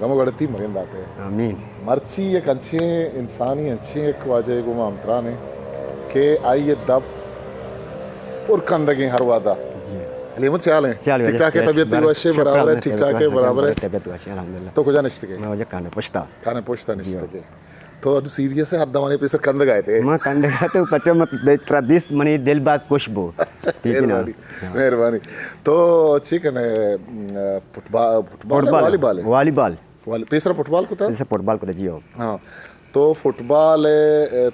गमो गड़ती मरिंद आते हैं आमीन मर्ची एक अच्छे इंसानी अच्छे एक वाजे गुमा अमतरा ने के आई ये दब और कंदगे हर वादा लेमत से आले ठीक ठाक है तबीयत वशे बराबर है ठीक ठाक है बराबर है तबीयत वशे अल्हम्दुलिल्लाह तो कुछ निश्चित मैं वजह खाने पोछता निश्चित के तो अब सीरियस है आप दवाने पे सर कंद गए थे मैं कंद गया तो पचे मैं ट्रेडिस मनी दिल बात खुशबू ठीक है ना मेहरबानी तो ठीक है ना फुटबॉल वॉलीबॉल पेसरा फुटबॉल को था जैसे फुटबॉल को था जियो हाँ तो फुटबॉल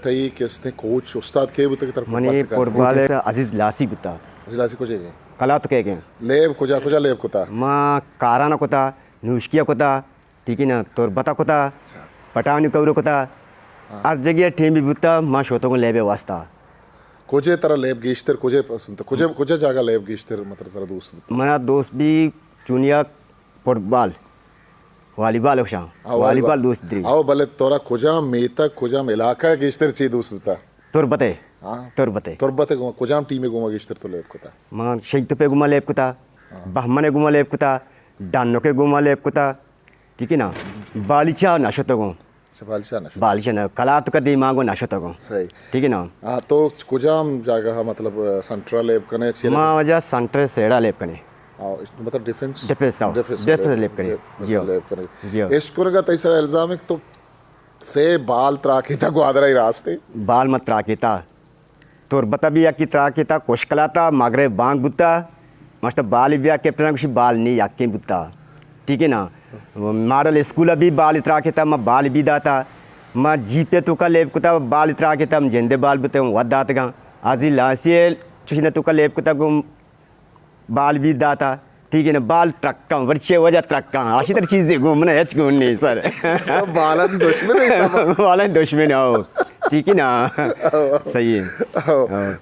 थई किसने कोच उस्ताद के बुते की तरफ मनी फुटबॉल अजीज लासी गुता अजीज लासी को चाहिए कला तो के लेब कुजा कुजा लेब को था मां काराना को था नुष्किया को था ठीक है ना तोर बता को था पटावनी कौरो को था हर जगह टीम भी बुता मां शोतों को लेबे वास्ता कुजे तरह लेब गेस्टर कुजे पसंद कुजे कुजे जागा लेब गेस्टर मतलब तरह दोस्त मेरा दोस्त भी चुनिया फुटबॉल वालीबॉल वालीबॉल दोस्त दी आओ भले तोरा कुजाम मेता कुजाम इलाका गेस्टर ची दोस्त था तुरबते तुरबते कुजाम टीम में गुमा गेस्टर तो लेब को था मां शहीद पे गुमा लेब को था बहमने गुमा लेब को था डानो के गुमा लेब को था ठीक है ना बालिचा नशतो को बालिचा ना कला तो का दिमागो नशतो को सही ठीक है ना हां तो कुजाम जागा मतलब सेंट्रल लेब कने छे मां वजह सेंटर सेड़ा लेब कने मतलब डिफरेंस लेब करे इसको रगा तैसा इल्जाम है तो से बाल त्राकेता ग्वादरा ही रास्ते बाल मत त्राकेता तोर बता भी या की त्राकेता कोशकलाता मगरे बांग बुत्ता मस्त बाल बिया कैप्टन कुछ बाल नहीं याके बुत्ता ठीक है ना मॉडल स्कूल अभी बाल त्राकेता मैं बाल भी दाता मैं जीपे तो का लेब कुता बाल त्राकेता हम जेंदे बाल बुते वदात गा आजी लासिए चुने तो का लेब कुता गुम बाल भी दाता ठीक है ना बाल ट्रक्का वर्षे वजह ट्रक्का अशी तर चीज़ें घूमना है घूमने सर बालन दुश्मन आओ ठीक है ना सही है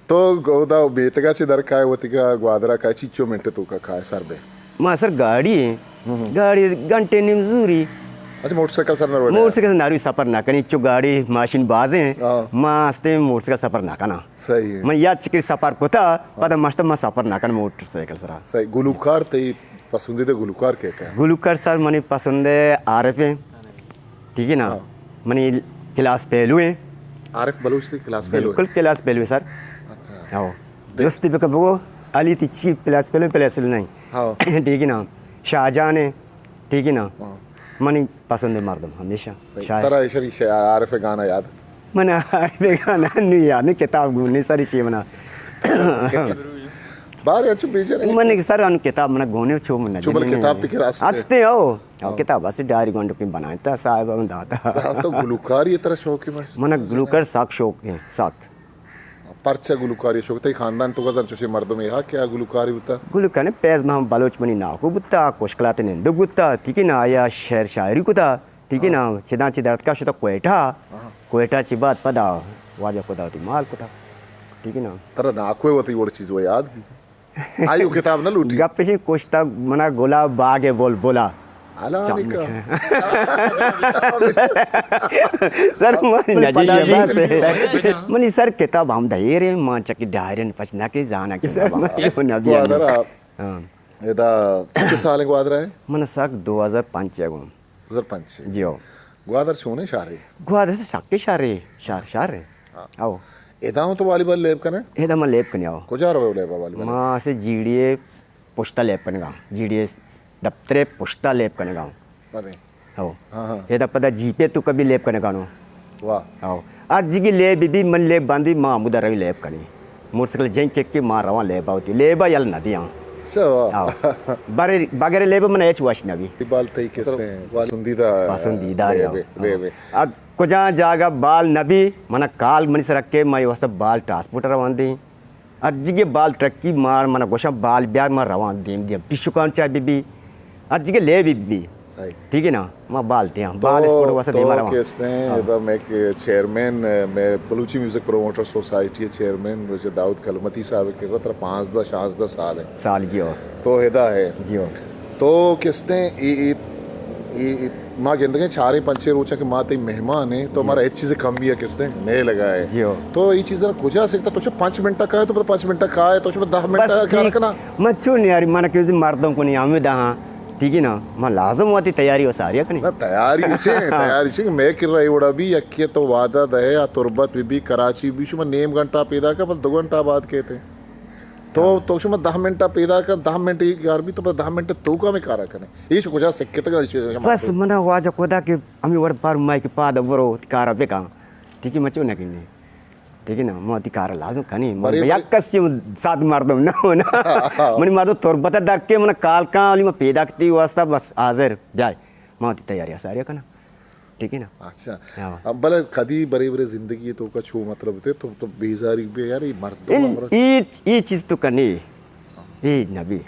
तो गोदा बेतगाची दर काय होती का ग्वादरा काय चिच्चो मिनट तो का काय सर बे मां सर गाड़ी घंटे निमजूरी अच्छा मोटरसाइकिल नारू सफर ना कनी चो गाड़ी मशीन बाजे मां हस्ते मोटरसाइकिल सफर ना करना सही है मैं याद चिकरी सफर को था पता मस्त मैं सफर ना करना मोटरसाइकिल सर सही गुलूकार ते पसंदीदा गुलूकार क्या है गुलूकार सर मनी पसंद है आरिफ है ठीक है ना मनी क्लास पहलू है आरिफ बलूच थी क्लास फेलो बिल्कुल क्लास पहलू है सर अच्छा आओ दोस्ती पे कब वो अली थी चीप क्लास पहलू नहीं हाँ ठीक है ना शाहजहां है ठीक है ना मनी पसंद है मर्दम हमेशा तरह शरी आरिफ गाना याद मना आरिफ गाना नहीं याद नहीं किताब घूमने सारी चीज मना बाहर अच्छे बेचे नहीं मने सर अन किताब मना घूमने छो मना चुबल किताब ते के रास्ते हंसते हो किताब बस डायरी गंड पे बनाता साहब हम दाता तो गुलूकार ये तरह शौक है मना गुलूकार साक शौक है साक परचा गुलूकार ये शौक ते खानदान तो गजन चुसे मर्दों में क्या गुलूकार ही बता गुलूकार ने पैज में हम बलोच मनी ना को बुत्ता कोशकलाते ने दो बुत्ता ठीक है ना आया शेर शायरी को था ठीक है ना चिदा चिदा का शो तो कोयटा ची बात पदा वाजा को दाती माल को था ठीक है ना तरह ना कोई होती वो चीज वो याद भी आयु किताब ना लूटी गप पे कोशता मना गोला बागे बोला सर मनी सर किताब हम धैर्य मान चकी डायरी पचना के जाना के सर नबी हां एदा कितने साल के ग्वादर है मन सक 2005 है 2005 जी हो ग्वादर छोने शारे ग्वादर से सके शारे आओ एदा तो वॉलीबॉल लेब कने एदा मैं लेब कने आओ कोजा रो लेब वॉलीबॉल मां से जीडीए पुश्ता लेब कने गा जीडीए दफ्तरे पुश्ता लेब कने गाँव अरे हो ये तो पता जीपे तो कभी लेब कने गानो वाह आओ आज जी की लेब भी मन लेब बांधी माँ मुदा रवि लेब कने मोटरसाइकिल जें के माँ रवा लेब आती लेबा यल नदियाँ सो बारे बागरे लेब मन एच वाश नबी बाल तई किसने पसंदीदा लेब अब कुछ जागा बाल नबी मना काल मनी से रख के मैं वैसा बाल ट्रांसपोर्टर रवान दी आज जी के बाल ट्रक की मार मना गोशा बाल ब्याग मार रवान दी दिया पिशुकान चाय बीबी आज जी के ले भी ठीक है ना मैं बालते हैं बाल स्पोर्ट वैसा दे मारा किसने इधर मैं चेयरमैन मैं Balochi music promoter society chairman मुझे दाऊद कलमती साहब के तरह 5-10 साल है जी हो तो हिदा है जी हो तो किसने ये माँ गिंदगे चारे पंचे रोचा के माँ ते मेहमान है तो हमारा एक चीज़ें कम भी है किसने नए लगाए जियो। तो ये चीज़ ना कुछ आ सकता तो 5 मिनट का है तो 5 मिनट का है तो 10 मिनट बस क्या ठीक रखना मच्छू नहीं यार मन क्यों मर्दों को नहीं आमे दहा ठीक है ना मैं लाजम होती तैयारी हो सारी कनी ना तैयारी से मैं कर रही उड़ा भी यक्के तो वादा दे या तुरबत भी कराची भी शुमा नेम घंटा पैदा का बस 2 घंटा बाद कहते तो शुमा 10 मिनट पैदा का 10 मिनट यार भी तो 10 मिनट तो का में कारा कने ये कुछ सिक्के तक बस मना वाजा कोदा के अमी वर पार माई के पाद बरो कार पे का ठीक है मचो ना किने ठीक है ना मैं कार लाजम कनी मैं यक्कस साथ मार दो ना ना मनी मार दो तोर बता दर के मन काल का वाली मैं पैदा करती वास्ता बस हाजिर जाए मैं तैयारी सारी कना ठीक है ना अच्छा अब भले कदी बड़े बड़े जिंदगी तो का छो मतलब थे तो बेजारी भी यार ये मर्दों ये चीज तो करनी ये नबी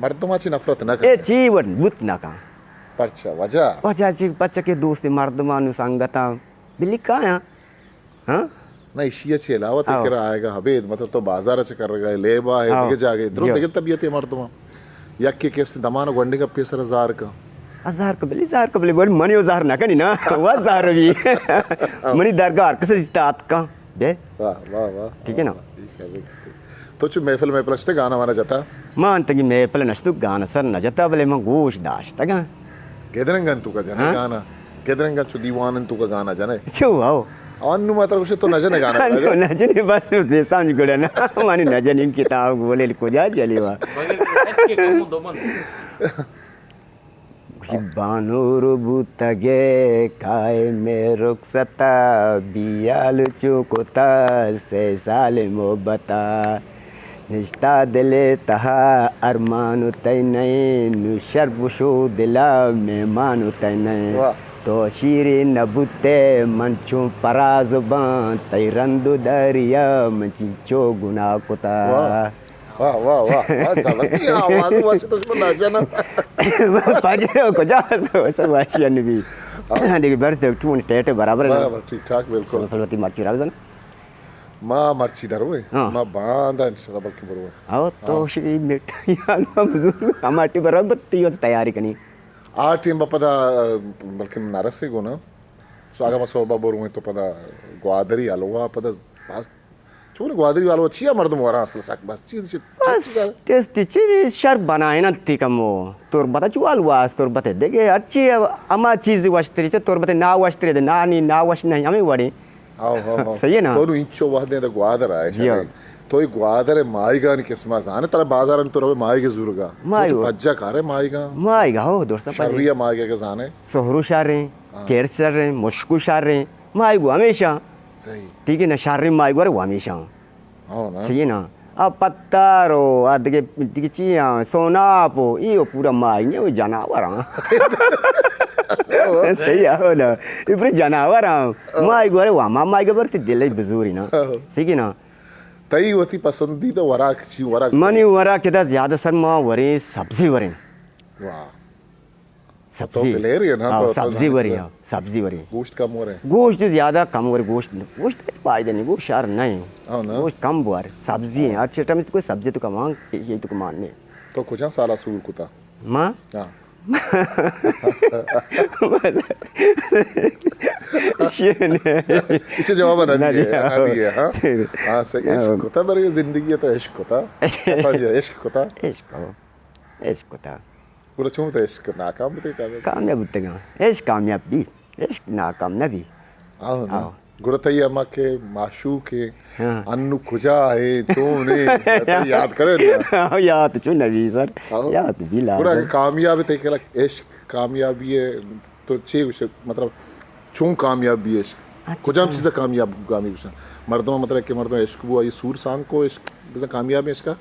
मर्दों माची नफरत ना ए जीवन बुत ना का परचा वजह ची बच्चा के दोस्त मर्दमानु संगता बिल्ली का हां ना इशिया चलावा तो करा आएगा हबेद मतलब तो बाजार से कर रहा है लेबा है दिखे जागे इधर देखे तबीयत है मर्दों यक के केस दमानो गंडे का पैसा 1000 का 1000 का बिल्ली बड़ी मनी 1000 ना कनी ना वो 1000 भी मनी दरगाह कैसे दिखता आत का बे वाह ठीक है ना तो चु महफिल में प्लसते गाना वाला जाता मान तकी महफिल नस्तु गाना सर न जाता भले मैं गोश दाश तगा गेदरंगन तू का जाने गाना गेदरंगन चु दीवानन तू का गाना जाने छो आओ अन्नु मात्र कुछ तो नजने गाना नजने बस बेसांज गड़ा ना मानी नजने किताब बोले को जा जलीवा बानूर बुतगे काय में रुखसता बियाल चुकोता से साले मोहब्बता निश्ता दिले तहा अरमानु तय नहीं नुशर बुशो दिला मेहमानु तय नहीं तो शीरे नबुते मंचो पराजुबान तय रंदु दरिया मंचिंचो गुना कुता वाह जबरदस्त आवाज वाच तो उसमें नाचना पाजे को जा सब वाशियन भी देखिए बर्थ टू टेट बराबर है ठीक ठाक बिल्कुल सरस्वती मर्ची राजन माँ मर्ची डरो है माँ बांधा इंशाल्लाह बल्कि बरोबर आओ तो शी मिठाई मजूर हमारी बराबर तीयो तैयारी करनी आ टीम बपदा बल्कि नरसे गो ना स्वागत में सोबा बोरूँ तो पदा ग्वादरी अलवा पदा चूने ग्वादरी वालों अच्छी है मर्दों वाला असल साक बस चीज़ टेस्ट चीज़ शर बनाए ना थी कमो तोर बता चुवाल वास तोर बता देखे अच्छी है अमा चीज़ वाश्तरी चे तोर बता ना वाश्तरी दे ना नहीं ना वाश नहीं हमें वाड़ी आओ सही है ना तो इंचो वाह दे ग्वादर आए तो ये ग्वादर माईगा नहीं किस्मा जाने तेरा बाजार में तो रहे माईगे ज़रूरगा बच्चा कारे माईगा हो दोस्त शर्रिया माईगे के जाने सोहरू शारे केर शारे मुश्कु शारे माईगो हमेशा सही ठीक है ना शारे माईगो रे हमेशा हाँ ना सही है ना अब पत्तारो आदके दिखे चिया सोनापो ये पूरा माई ने वो जानवर हाँ सही है हो ना ये पूरे जानवर हाँ माई गोरे वामा माई के बरती दिले बजूरी ना सही है ना तई होती पसंदीदा वराक ची वराक मनी वराक के दास ज़्यादा सर माँ वरे सब्जी वरे वाह सब्जी तो ले रही है ना तो सब्जी वरे सब्जी वरे गोश्त कम हो रहे गोश्त जो ज़्यादा कम वरे गोश्त पाई देने गोश्त शार नहीं ना गोश्त कम बुआर सब्जी है अच्छे टाइम से कोई सब्जी तो कमांग ये तो कमाने तो कुछ साला सूर कुता माँ हाँ इसे जवाब ना दिए हाँ सही इश्क होता बड़ी जिंदगी है तो इश्क होता ऐसा इश्क होता पूरा चुम तो इश्क नाकाम भी तो कामयाब होते हैं इश्क कामयाब भी इश्क नाकाम ना भी आओ ना गुरतई अम्मा के माशू के अन्नू खुजा है तूने याद करे ना याद चुन नबी सर याद भी ला पूरा कामयाब है तो इश्क कामयाबी है तो चे उसे मतलब चुं कामयाबी इश्क खुजाम चीज़ कामयाबी उसे मर्दों मतलब कि मर्दों इश्क वो ये सूर सांग को इश्क बिज़ा कामयाब है इसका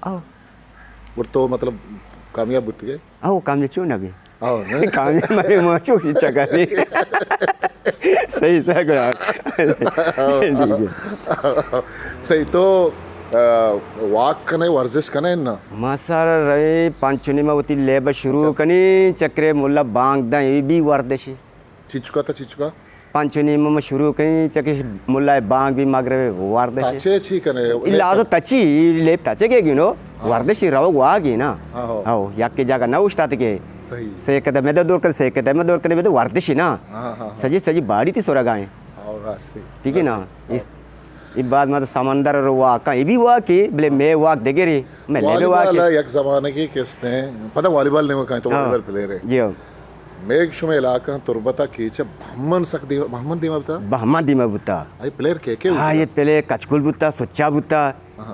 और तो मतलब कामयाब होती है आओ कामयाब क्यों नबी आओ ना कामयाब मेरे माचो की चकाती सही सही सही तो वाक कने वर्जिश कने ना मसार रहे पांचुनी में होती लेब शुरू कनी चक्रे मुल्ला बांग दा ये भी वर्दिश चिचुका पांचुनी में शुरू कनी चक्रे मुल्ला बांग भी मगरे वर्दिश तचे छी कने इला तो तची लेब तचे के गिनो वर्दिश रहो वागी ना आओ याक के जगह ना उस्ताद के सही सेकता मैं दौड़ कर सेकता मैं दौड़ कर मैं तो वर्दिश ना हाँ सजी सजी बाड़ी थी सोरा गाएं और रास्ते ठीक है ना इस बात मतलब समंदर वाक का ये भी वाक है बोले मैं वाक देगे रे मैं ले भी वाक वालीबॉल एक ज़माने की किस्ते हैं पता वॉलीबॉल नहीं वो कहीं तो वॉलीबॉल प्लेयर है जी मेघ शुमे इलाका तुरबता कीचे बहमन सकती बहमन दिमा बता बहमा दिमा बुता आई प्लेयर के हाँ ये पहले कचकुल बुता सुच्चा बुता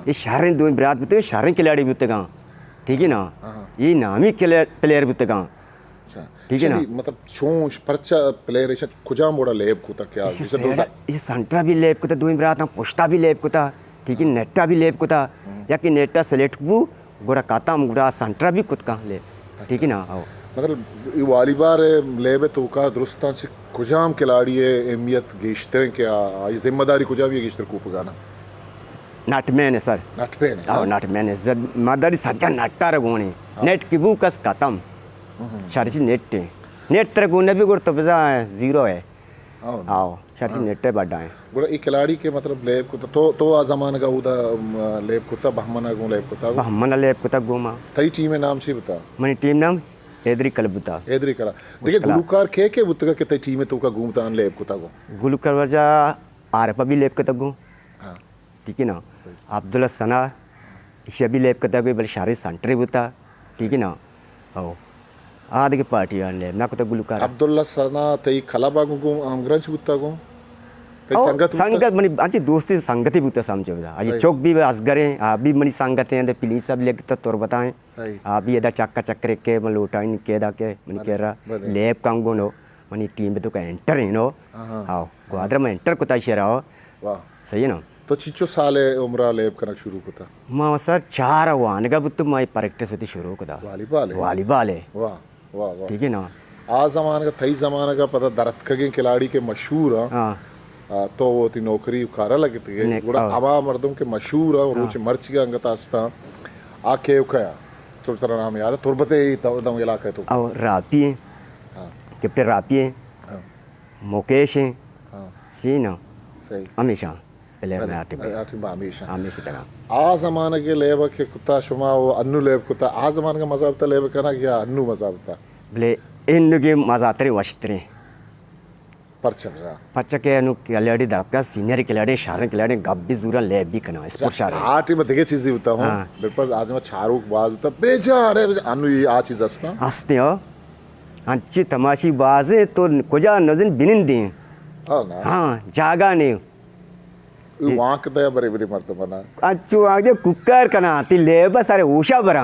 ये शहरें दो बिरात बुते शहरें खिलाड़ी बुते गाँव ठीक है ना ये नामी प्लेयर बुते गाँव ठीक है ना मतलब छोंश परचा प्लेयर ऐसा कुजा मोड़ा लेब को तक क्या ये संतरा भी लेब को था दो बिरात ना पोस्टा भी लेब को था ठीक है नेट्टा भी लेब को था या कि नेट्टा सेलेक्ट को गोड़ा काता मुगड़ा संतरा भी कुछ कहाँ ले ठीक है ना आओ मतलब ये वॉलीबॉल लेबे तो का दुरुस्तान से कुजाम खिलाड़ी है अहमियत गेश्ते क्या ये जिम्मेदारी कुजा भी गेश्ते को पगाना नटमैन है सर नटमैन आओ नटमैन है मदरी सच्चा नट्टा रगोने नेट की बू कस खत्म शारी नेट नेट तरह गुने भी गुड़ तो बजा जीरो है आओ शारी नेट बड़ा है गुड़ा ये खिलाड़ी के मतलब लेब को तो आ जमाने का उदा लेब को था बहमना को लेब को था बहमना लेब को था गोमा तई टीम में नाम सी बता मनी टीम नाम एदरी कलबुता एदरी कला देखिए गुलूकार के बुतगा के तई टीम में तो का घूमता अन लेब को था गो गुलूकार वजा आरपा भी लेब को था गो हां ठीक है ना अब्दुल्ला सना इसे भी लेब को था गो बल शारी सेंटर बुता ठीक है ना आओ आदि के पार्टी आन ले ना को तो गुलूकार अब्दुल्ला सना तई खलाबा को आमग्रंच बुता को तई संगत मनी आजी दोस्ती संगति बुता समझो बता आज चौक भी असगरे आप भी मनी संगत हैं पुलिस सब लेके तो तोर बताएं आप भी एदा चक्का चक्कर के मन लोटाइन के दा के मनी कह रहा लेब कांगो नो मनी टीम में तो का एंटर है नो आओ ग्वादर में एंटर को ताई शेराओ वाह सही है ना तो चिच्चो साले उम्र लेब करना शुरू होता मां सर 4 वान का बुत मैं प्रैक्टिस होती शुरू को दा वॉलीबॉल है वाह वाह वाह ठीक है ना आज जमाने का तई जमाने का पता दरत के खिलाड़ी के मशहूर हां तो वो ती नौकरी कारा लगती है गुड़ा अवा मर्दम के मशहूर है रोच मर्च के अंगता अस्ता आके उखया छोटा नाम याद है तुरबते दम इलाका तो और रापी है कैप्टन रापी है मुकेश है सी ना सही हमेशा पहले मैं आती हमेशा तरह आ जमाने के लेब के कुत्ता शुमा वो अन्नू लेब कुत्ता आ जमाने का मजा आता लेब करना क्या अन्नू मजा आता बोले इन के मजा आते वस्त्रे परचा के अनु खिलाड़ी दरका सीनियर खिलाड़ी शारे खिलाड़ी गब्बी जूरा ले भी करना स्पोर्ट शारे आटी में देखे चीज होता हूं बिल्कुल आज मैं चारों बाज होता बेजारे अनु ये आ चीज असना हंसते हो अच्छी तमाशी बाजे तो कुजा नजन बिनिन दे हां जागा ने वाक दे बरे बरे मरते बना अच्छू आगे कुकर कना ती लेबा सारे उषा बरा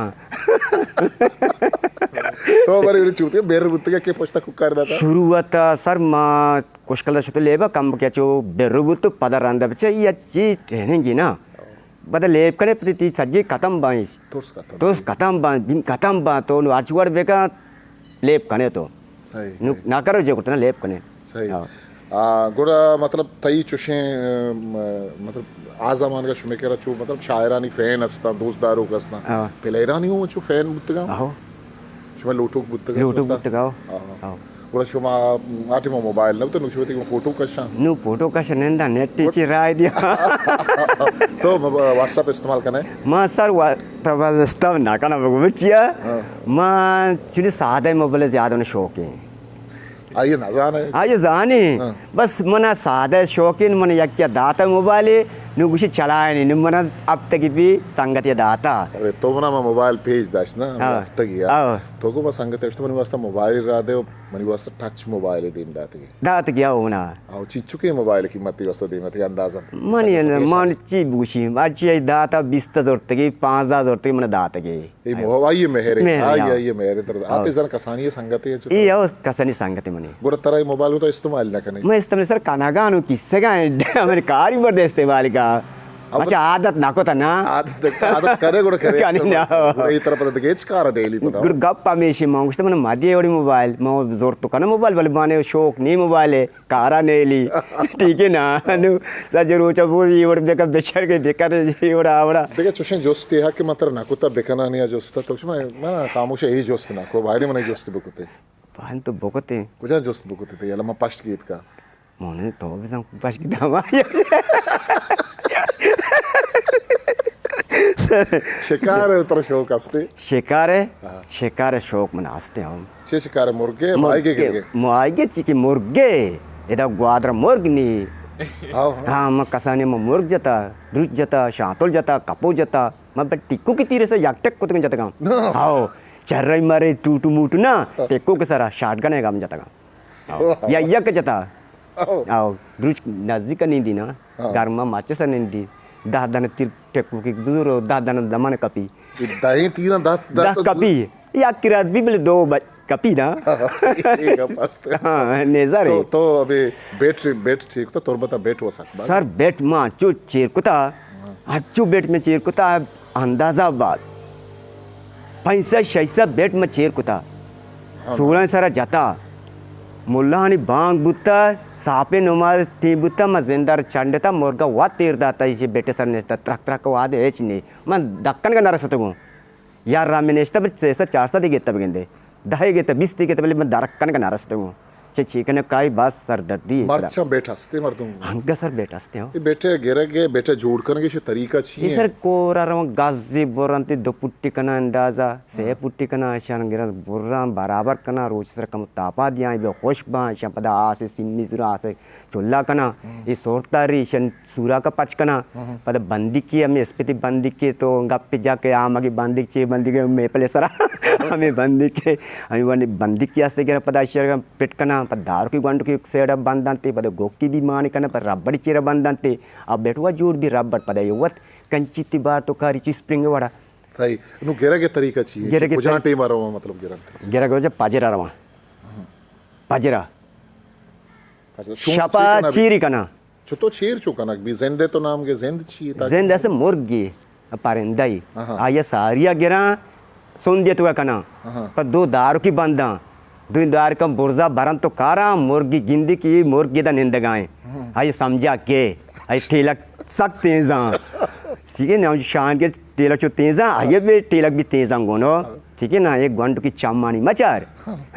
तो बरे बरे चूते बेर बुत्ते के पोस्टा कुकर दाता शुरुआत सर मा कुशकल शुते लेबा कम के चो बेरुबुत पदरांद बचे ये अच्छी ट्रेनिंग ना बद लेब कने प्रति सज्जे खत्म बाई तोस खत्म बा तो आचुवर बेका लेब कने तो सही ना करो जे कुतना लेब कने सही गुड़ा मतलब तई चुशे मतलब आ जमाने का शुमे केरा चो मतलब शायरानी फैन असता दोस्तदारों का असता पहले ईरानी हूं चो फैन बुत्तगा आओ शुमे लोटोक बुत्तगा आओ गुड़ा शुमा आटे मो मोबाइल न तो नुशवती को फोटो का नंदा नेट टीची राय दिया तो व्हाट्सएप इस्तेमाल करना है मां सर तब स्टव ना करना बगुचिया मां चुली सादा मोबाइल ज्यादा ने शौक है आइए जाने बस मना सादा शौकीन मन यक्या दाता मोबाइल नु गुशी चलाए नहीं मन अब तक भी संगति दाता अरे तो मना मोबाइल पेज दाश ना अब तक या तो को संगति तो मनी वास्ता मोबाइल रा दे मनी वास्ता टच मोबाइल दीम दात गया होना आओ चिच्चू के मोबाइल की मती वास्ता दीम मती अंदाजा मनी मन ची बुशी अच्छी दाता 20 दौर तक 5000 दौर तक मन दात के ये मोबाइल मेहरे आइए मेहरे तर आते जन कसानी संगति है ये आओ कसानी संगति मनी गुड़ तरह मोबाइल तो इस्तेमाल ना करने मैं इस्तेमाल सर कानागानु किससे का हमारे कार पर दे इस्तेमाल का अच्छा आदत नाको था ना आदत करे गुड़ करे ये तरह पता गेच कार डेली पता गुड़ गप्पा मेशी मांगते मन मध्य एवढी मोबाइल मो जोर तो कना मोबाइल वाले बाने शौक नहीं मोबाइल है कारा नेली ठीक है ना नु जरूर चबूर ये और बेका बेचर के बेकार ये और आवड़ा देखा चुशन जोस्ती है कि मात्र नाकुता बेकना नहीं जोस्ता तो मैं खामोश यही जोस्त ना को भाई मन जोस्ती बकुते पान तो बकुते कुछ जोस्त बकुते थे याला मैं पास्ट गीत का मोने तो भी संग पास्ट गीत हमारे सर शिकार है उतर शौक हस्ते शिकार शौक मन हस्ते हम छे शिकार मुर्गे माइगे चिकी मुर्गे इधर ग्वादर मुर्ग नी हाँ मैं कसाने में मुर्ग जाता द्रुज जाता शातुल जाता कपो जाता मैं बट टिक्कू की तीरे से याकटेक को तो जाता काम हाँ चर्राई मारे टूटू मुटू ना टिक्कू के सारा शॉटगन है काम जाता काम या यक जाता आओ द्रुज नजदीक नहीं दी ना गर्मा माचे से नहीं दी दादाने तीर टिक्कू की दूर दादाने दमाने कपी दाई तीर दाद कपी या किरात भी बोले दो कपी ना हाँ नेज़र तो अबे बेट ठीक तो तोर बता बेट हो सकता सर बेट मां चो चेरकुता अच्छू बेट में चेरकुता अंदाजा बाज 65-66 बेट में चेरकुता 16 सारा जाता मुल्ला हनी बांग बुत्ता सापे नमाज टी बुत्ता मजेंदार चंडता मुर्गा वा तीर दाता इसे बेटे सर नेस्ता ट्रक वाद एच नहीं मैं दक्कन का नरसतगू यार रामेनेस्ता बट ऐसा 4 दिगेता बगेंदे 10 गेता 20 दिगेता पहले मैं दरक्कन का नरसतगू चीकने काई बात सर दर्दी मरचा बेट हस्ते मर्दूं हंगा सर बेट हस्ते हो ये बेटे गिरे के बेटे जोड़ करने के तरीका चाहिए ये सर कोरा रहा गाजी बोरंती 2 पुट्टी कना अंदाजा 6 पुट्टी कना आशान गिरा बोरा बराबर कना रोज सर कम तापा दिया ये खुश बा शपदा आसे सिन्नी सुरा आसे चुल्ला कना ये सोरतारी शन सूरा का पच कना पद बंदी की हमें स्पिति बंदी की तो गप्पे जाके आमगी बंदी चे बंदी के मेपले सरा हमें बंदी के हमें वाली बंदी की आस्ते गिरा पदा शर पेट कना दारू की गंड की सेड बंदंते पद गोकी भी मानी कना पर रबड़ी चीर बंदंते अब बेटवा जोड़ दी रबड़ पद युवत कंचिति बार तो कारी स्प्रिंग वाड़ा सही नु गिरा के तरीका चाहिए कुछ टे मारो मतलब गिरा को जब पाजेरा रवा पाजेरा शपा चीरी कना तो चीर चुका ना भी जिंदे तो नाम के जिंद चाहिए जिंद ऐसे मुर्गी पारिंदाई आया सारिया गिरा सुन दिया तो कना पर 2 दारू की बंदा 2 दारू का बुर्जा भरन तो कारा मुर्गी गिंदी की मुर्गी दा निंद गाए आई समझा के आई टेलक सक तेजा सीखे ना शान के टेलक जो तेजा आये बे टेलक भी तेजा गोनो ठीक है ना एक घंटो की चामानी मचार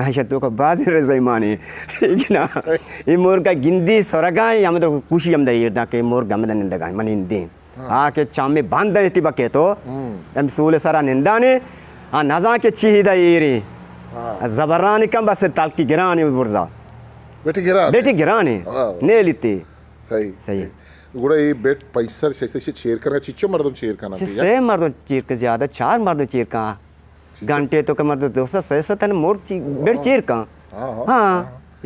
ऐसा तो का बाज रजाई माने ठीक है ना ये मुर्गा गिंदी सोरगाए या मतलब खुशी हम दे ना के मुर्गा में निंद गाए मन निंदे आके चामे बांध दे टिबा के तो हम सोले सारा निंदा ने आ नजा के चीदा ये रे जबरानी कम बस ताल की गिराने बुर्जा बेटी गिराने ने लेते सही गुड़ा ये बेट पैसा से चेर करना चिच्चो मर्दम चेर करना से मर्दम चेर के ज्यादा 4 मर्दम चेर का घंटे तो कमर 200 तन मोर बेट चेर का हाँ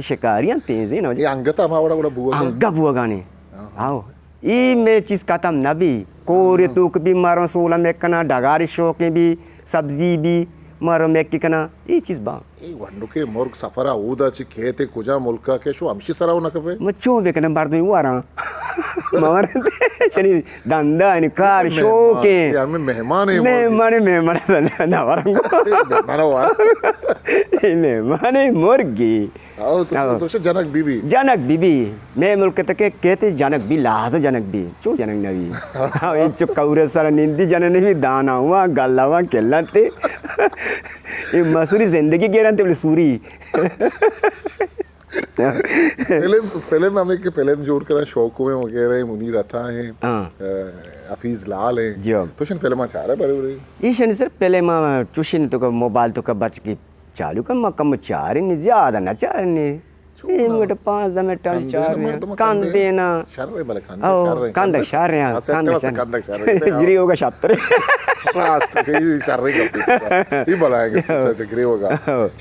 शिकारियां तेज है ना ये अंगता मावड़ा गुड़ा बुआ अंगा बुआ गाने आओ ई में चीज कातम नबी कोरे तुक भी मारो 16 में कना डगारी शौक भी सब्जी भी मारो में की कना ये चीज बा ए वंडो के मोर्ग सफरा उदा ची खेते कुजा मुल्का के शो हमशी सराव न कबे मचो बे कना बार दो वारा मार चली दंदा नि कार शौके यार मैं मेहमान ना वारा मेहमान मुर्गी तो जनक बीबी मैं मुल्क तक कहते जनक भी लाज जनक भी चो जनक नबी हाँ ये चो कौरे सारा निंदी जनक नहीं दाना हुआ गल्ला हुआ केलते ये मसूरी जिंदगी गेरंते बोले सूरी फिल्म हमें के फिल्म जोड़ कर शौक में वगैरह मुनीर अता है हफीज लाल है तो शन फिल्म चाह रहा बराबर ये शन सर पहले मां ट्यूशन तो का मोबाइल तो का बच की चालू कर मकम चार नहीं ज्यादा ना चार नहीं 5 मिनट चार कान देना शर्रे बले कान शर्रे गिरी होगा शर्रे रास्ते से शर्रे करते ये बनाएंगे अच्छा गिरी होगा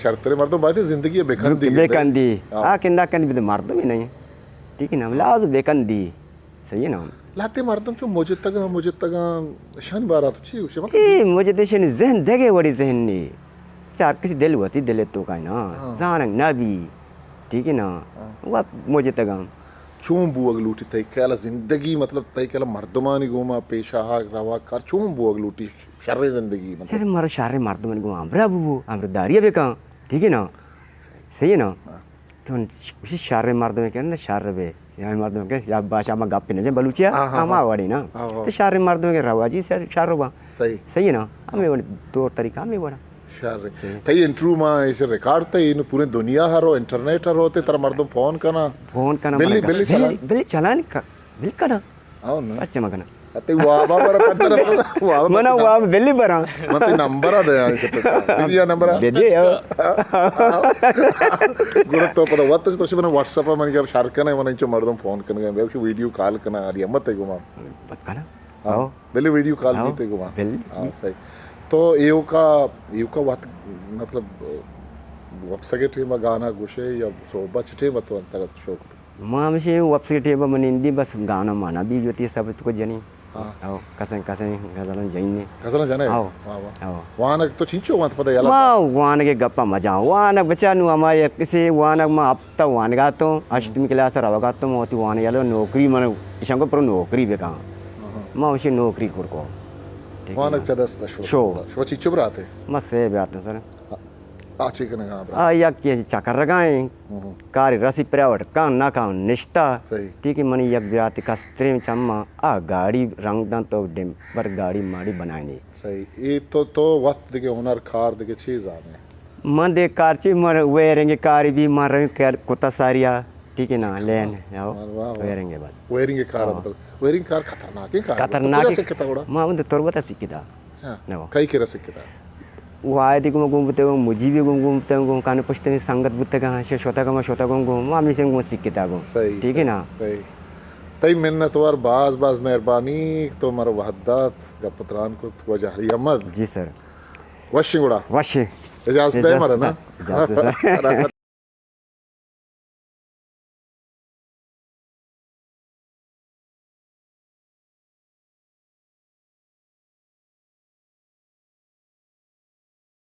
शर्रे मर्दों बात है जिंदगी बेकंदी आ किंदा कन भी मर्दों भी नहीं ठीक है ना लाज बेकंदी सही है ना लाते मर्दों जो मुझे तक शन बारा तो छी उसे ए मुझे देशन जहन देगे बड़ी जहन ने चार किसी दिल होती दिले तो का ना जानक नबी ठीक है ना वो मुझे तक चूम बुअग लूटी तय केला जिंदगी मतलब तय केला मर्दमानी गोमा पेशा हा रवा कर चूम बुअग लूटी शर्रे जिंदगी मतलब सर मर शर्रे मर्दमानी गोमा हमरा बुबू हमरा दारिया बेका ठीक है ना सही है ना तो उसी शर्रे मर्दमे के ना शर्रे बे या मर्दमे के या भाषा में गप ने बलूचिया हमा वाड़ी ना तो शर्रे मर्दमे के रवाजी सर शर्रोबा सही है ना हमें वो 2 तरीका में बड़ा शर्रे तई इंटरव्यू में ऐसे रिकॉर्ड तई इन पूरे दुनिया हरो इंटरनेट हरो ते तर मर्दम फोन करना बिल्ली चलान बिल्ली कना आओ ना अच्छा मगना ते वाबा बरं पंतर वाबा मना वा बेली बरा मग ते नंबर आहे किती या नंबर बेदी गुरुत्व पद वत्तच तसे पण व्हॉट्सअप म्हणजे सारखं नाही म्हणायचे मर्दम फोन करणे व्हिडिओ कॉल करना आली मत है गुमा kana oh पहले वीडियो कॉल भी थे गुमा हाँ सही तो येऊ का बात मतलब वब्सगे टीम गाना गुशे या सोबत टीम तो अंतर शौक मामशे वेबसाइट है मनिंदी बस गाना माना भी जोती सब तो जनी आओ कसन गजलन जइने कसला जाने आओ वाह वाह आओ वाहन तो चिंचो मत पता याला मा वान के गप्पा मजा वान बच्चा नु हमारे किसी वान मा अब तो वान गा तो अष्टमी क्लास रवगा तो मोती वान यालो नौकरी मन इशंको पर नौकरी बेका मा उसे नौकरी करको वाहन चदस्त शो चिंचो बराते मसे बात सर आचे कने गा आ या के चक्कर लगाए कार रसी प्रावट का ना का निष्ठा सही ठीक है मनी यक ब्यात कस्त्रे में चम्मा आ गाड़ी रंग दान तो डेम पर गाड़ी माड़ी बनाने सही ये तो वक्त देके हुनर खार देके चीज आने मन दे कार ची मर वेरेंगे कार भी मार कर कुत्ता सारिया ठीक है ना लेन आओ वेरेंगे बस वेयरिंग कार मतलब वेयरिंग कार खतरनाक है कार खतरनाक से कितना बड़ा मां उन तोरबता सिकिदा हां कई के रस किता वाय दिगो घूमते हो मुझी भी घूमते हो काने पुछते संगत बुत्ते का से शोता का घूम मामी से घूम सिकिता गो ठीक है ना सही तई मिन्नत वर बाज मेहरबानी तो मर वहदत गपतरान को वजहरी अहमद जी सर वशिंगुड़ा वश इजाजत है मर ना इजाजत है